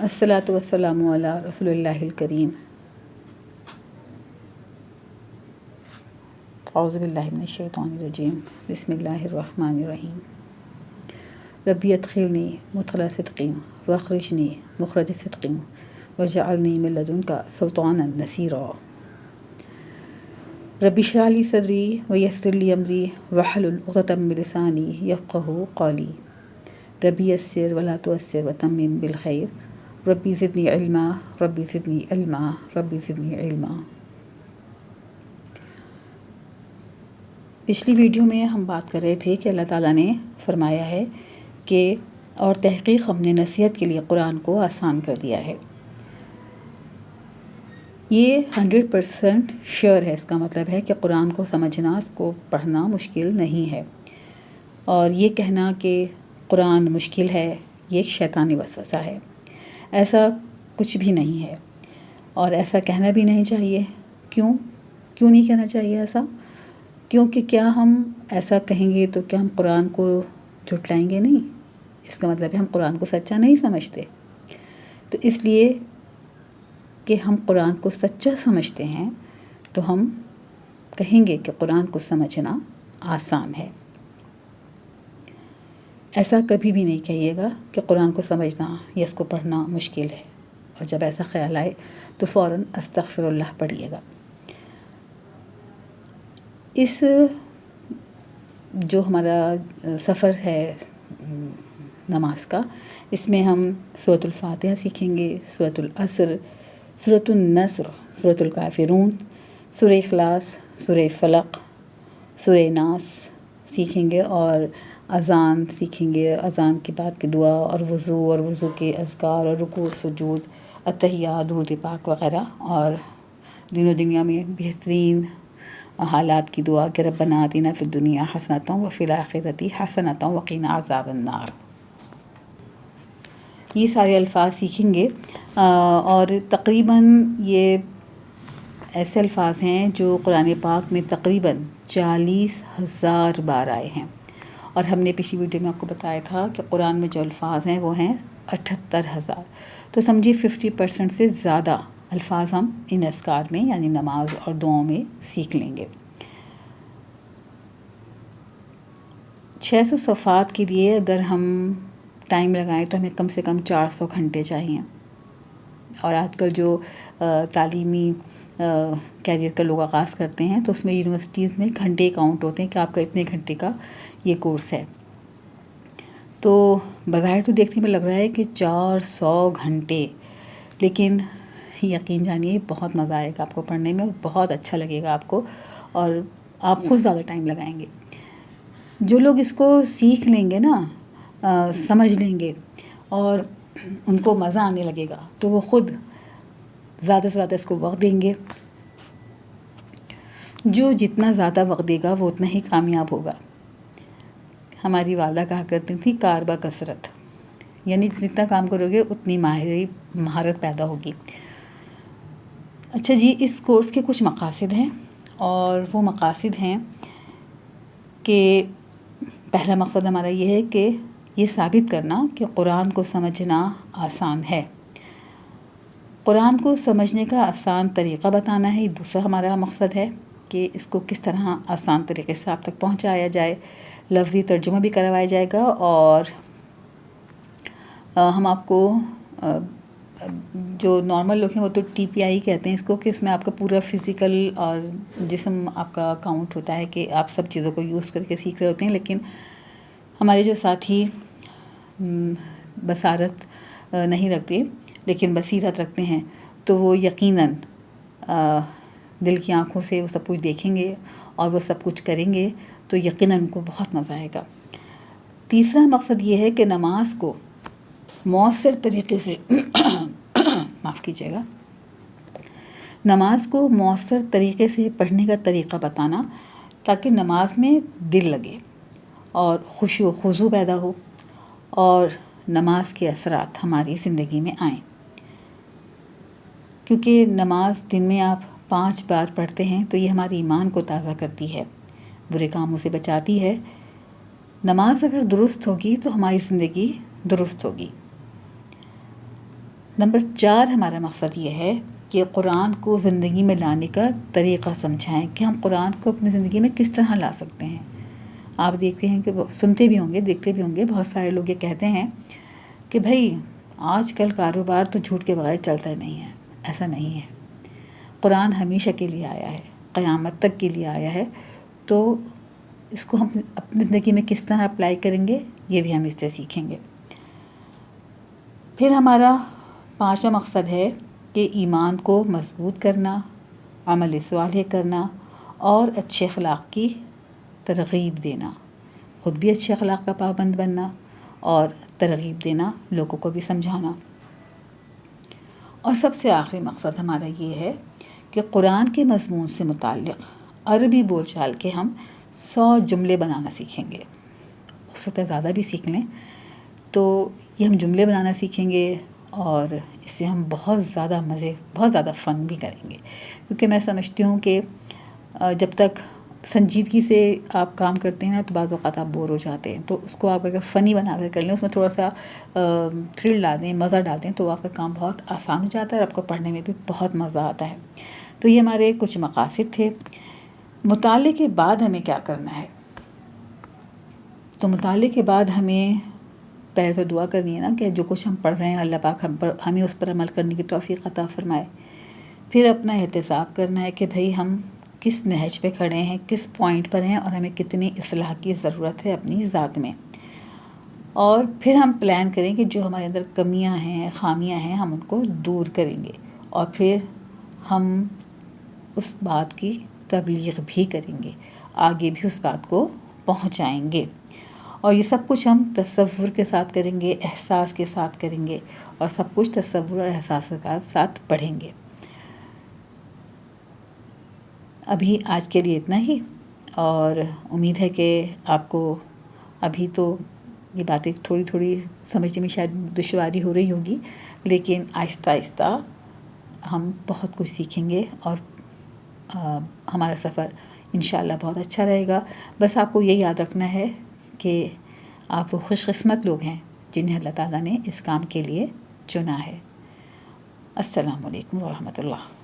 الصلاۃ والسلام علی رسول اللہ الکریم۔ اعوذ باللہ من الشیطان الرجیم، بسم اللہ الرحمن الرحیم۔ ربی ادخلنی مدخل صدق واخرجنی مخرج صدق واجعلنی من لدنک سلطانا نصیرا۔ ربی اشرح لی صدری ویسر لی امری واحلل عقدۃ من لسانی یفقہوا قولی۔ ربی یسر ولا تعسر وتمم بالخیر، ربی زدنی علما ربی زدنی علما ربی زدنی علما۔ پچھلی ویڈیو میں ہم بات کر رہے تھے کہ اللہ تعالیٰ نے فرمایا ہے کہ اور تحقیق ہم نے نصیحت کے لیے قرآن کو آسان کر دیا ہے۔ یہ 100% شیور ہے، اس کا مطلب ہے کہ قرآن کو سمجھنا، اس کو پڑھنا مشکل نہیں ہے۔ اور یہ کہنا کہ قرآن مشکل ہے، یہ ایک شیطانی وسوسہ ہے۔ ایسا کچھ بھی نہیں ہے، اور ایسا کہنا بھی نہیں چاہیے۔ کیوں نہیں کہنا چاہیے ایسا؟ کیونکہ کیا ہم ایسا کہیں گے تو کیا ہم قرآن کو جھٹلائیں گے؟ نہیں، اس کا مطلب ہے ہم قرآن کو سچا نہیں سمجھتے۔ تو اس لیے کہ ہم قرآن کو سچا سمجھتے ہیں تو ہم کہیں گے کہ قرآن کو سمجھنا آسان ہے۔ ایسا کبھی بھی نہیں کہیے گا کہ قرآن کو سمجھنا یا اس کو پڑھنا مشکل ہے، اور جب ایسا خیال آئے تو فوراً استغفر اللہ پڑھیے گا۔ اس جو ہمارا سفر ہے نماز کا، اس میں ہم سورۃ الفاتحہ سیکھیں گے، سورۃ العصر، سورۃ النصر، سورۃ الکافرون، سورہ اخلاص، سورہ فلق، سورہ ناس سیکھیں گے، اور اذان سیکھیں گے، اذان کے بعد کی دعا، اور وضو کے اذکار، اور رکوع، سجود، اتحیات، درود پاک وغیرہ، اور دین و دنیا میں بہترین حالات کی دعا کہ ربنا آتنا فی الدنیا حسنۃ وفی الآخرۃ حسنۃ وقنا عذاب النار۔ یہ سارے الفاظ سیکھیں گے، اور تقریباً یہ ایسے الفاظ ہیں جو قرآن پاک میں تقریباً 40,000 بار آئے ہیں، اور ہم نے پچھلی ویڈیو میں آپ کو بتایا تھا کہ قرآن میں جو الفاظ ہیں وہ ہیں 78,000۔ تو سمجھیے 50% سے زیادہ الفاظ ہم ان اذکار میں یعنی نماز اور دعاؤں میں سیکھ لیں گے۔ 600 صفحات کے لیے اگر ہم ٹائم لگائیں تو ہمیں کم سے کم 400 گھنٹے چاہئیں، اور آج کل جو تعلیمی کیریئر کا لوگ آغاز کرتے ہیں تو اس میں یونیورسٹیز میں گھنٹے کاؤنٹ ہوتے ہیں کہ آپ کا اتنے گھنٹے کا یہ کورس ہے۔ تو بظاہر تو دیکھنے میں لگ رہا ہے کہ 400 گھنٹے، لیکن یقین جانیے بہت مزہ آئے گا آپ کو پڑھنے میں، بہت اچھا لگے گا آپ کو، اور آپ خود زیادہ ٹائم لگائیں گے۔ جو لوگ اس کو سیکھ لیں گے نا، سمجھ لیں گے، اور ان کو مزہ آنے لگے گا تو وہ خود زیادہ سے زیادہ اس کو وقت دیں گے۔ جو جتنا زیادہ وقت دے گا وہ اتنا ہی کامیاب ہوگا۔ ہماری والدہ کہا کرتی تھی کار با کثرت، یعنی جتنا کام کرو گے اتنی مہارت پیدا ہوگی۔ اچھا جی، اس کورس کے کچھ مقاصد ہیں، اور وہ مقاصد ہیں کہ پہلا مقصد ہمارا یہ ہے کہ یہ ثابت کرنا کہ قرآن کو سمجھنا آسان ہے۔ قرآن کو سمجھنے کا آسان طریقہ بتانا ہے، یہ دوسرا ہمارا مقصد ہے کہ اس کو کس طرح آسان طریقے سے آپ تک پہنچایا جائے، لفظی ترجمہ بھی کروایا جائے گا، اور ہم آپ کو جو نارمل لوگ ہیں وہ تو TPI کہتے ہیں اس کو، کہ اس میں آپ کا پورا فزیکل اور جسم آپ کا کاؤنٹ ہوتا ہے کہ آپ سب چیزوں کو یوز کر کے سیکھ رہے ہوتے ہیں، لیکن ہمارے جو ساتھی بصارت نہیں رکھتے لیکن بصیرت رکھتے ہیں تو وہ یقیناً دل کی آنکھوں سے وہ سب کچھ دیکھیں گے اور وہ سب کچھ کریں گے، تو یقیناً ان کو بہت مزہ آئے گا۔ تیسرا مقصد یہ ہے کہ نماز کو مؤثر طریقے سے معاف کیجیے گا، نماز کو مؤثر طریقے سے پڑھنے کا طریقہ بتانا، تاکہ نماز میں دل لگے اور خشوع و خضوع پیدا ہو، اور نماز کے اثرات ہماری زندگی میں آئیں۔ کیونکہ نماز دن میں آپ 5 بار پڑھتے ہیں تو یہ ہمارے ایمان کو تازہ کرتی ہے، برے کاموں سے بچاتی ہے۔ نماز اگر درست ہوگی تو ہماری زندگی درست ہوگی۔ نمبر 4 ہمارا مقصد یہ ہے کہ قرآن کو زندگی میں لانے کا طریقہ سمجھائیں کہ ہم قرآن کو اپنی زندگی میں کس طرح لا سکتے ہیں۔ آپ دیکھتے ہیں کہ سنتے بھی ہوں گے، دیکھتے بھی ہوں گے، بہت سارے لوگ یہ کہتے ہیں کہ بھائی آج کل کاروبار تو جھوٹ کے بغیر چلتا نہیں ہے۔ ایسا نہیں ہے، قرآن ہمیشہ کے لیے آیا ہے، قیامت تک کے لیے آیا ہے، تو اس کو ہم اپنی زندگی میں کس طرح اپلائی کریں گے یہ بھی ہم اس سے سیکھیں گے۔ پھر ہمارا 5واں مقصد ہے کہ ایمان کو مضبوط کرنا، عمل صالح کرنا اور اچھے اخلاق کی ترغیب دینا، خود بھی اچھے اخلاق کا پابند بننا اور ترغیب دینا، لوگوں کو بھی سمجھانا۔ اور سب سے آخری مقصد ہمارا یہ ہے کہ قرآن کے مضمون سے متعلق عربی بول چال کے ہم 100 جملے بنانا سیکھیں گے، ہو سکتا ہے زیادہ بھی سیکھ لیں، تو یہ ہم جملے بنانا سیکھیں گے اور اس سے ہم بہت زیادہ فن بھی کریں گے، کیونکہ میں سمجھتی ہوں کہ جب تک سنجیدگی سے آپ کام کرتے ہیں نا تو بعض اوقات آپ بور ہو جاتے ہیں، تو اس کو آپ اگر فنی بنا کر لیں، اس میں تھوڑا سا تھرل ڈال دیں، مزہ ڈال دیں، تو آپ کا کام بہت آسان ہو جاتا ہے اور آپ کو پڑھنے میں بھی بہت مزہ آتا ہے۔ تو یہ ہمارے کچھ مقاصد تھے۔ مطالعے کے بعد ہمیں کیا کرنا ہے؟ تو مطالعے کے بعد ہمیں پہلے تو دعا کرنی ہے نا کہ جو کچھ ہم پڑھ رہے ہیں اللہ پاک ہمیں اس پر عمل کرنے کی توفیق عطا فرمائے۔ پھر اپنا احتساب کرنا ہے کہ بھئی ہم کس نہج پہ کھڑے ہیں، کس پوائنٹ پر ہیں اور ہمیں کتنی اصلاح کی ضرورت ہے اپنی ذات میں۔ اور پھر ہم پلان کریں کہ جو ہمارے اندر کمیاں ہیں، خامیاں ہیں، ہم ان کو دور کریں گے اور پھر ہم اس بات کی تبلیغ بھی کریں گے، آگے بھی اس بات کو پہنچائیں گے۔ اور یہ سب کچھ ہم تصور کے ساتھ کریں گے، احساس کے ساتھ کریں گے، اور سب کچھ تصور اور احساس کے ساتھ پڑھیں گے۔ ابھی آج کے لیے اتنا ہی، اور امید ہے کہ آپ کو ابھی تو یہ باتیں تھوڑی تھوڑی سمجھنے میں شاید دشواری ہو رہی ہوگی، لیکن آہستہ آہستہ ہم بہت کچھ سیکھیں گے اور ہمارا سفر انشاءاللہ بہت اچھا رہے گا۔ بس آپ کو یہ یاد رکھنا ہے کہ آپ خوش قسمت لوگ ہیں جنہیں اللہ تعالیٰ نے اس کام کے لیے چنا ہے۔ السلام علیکم ورحمۃ اللہ۔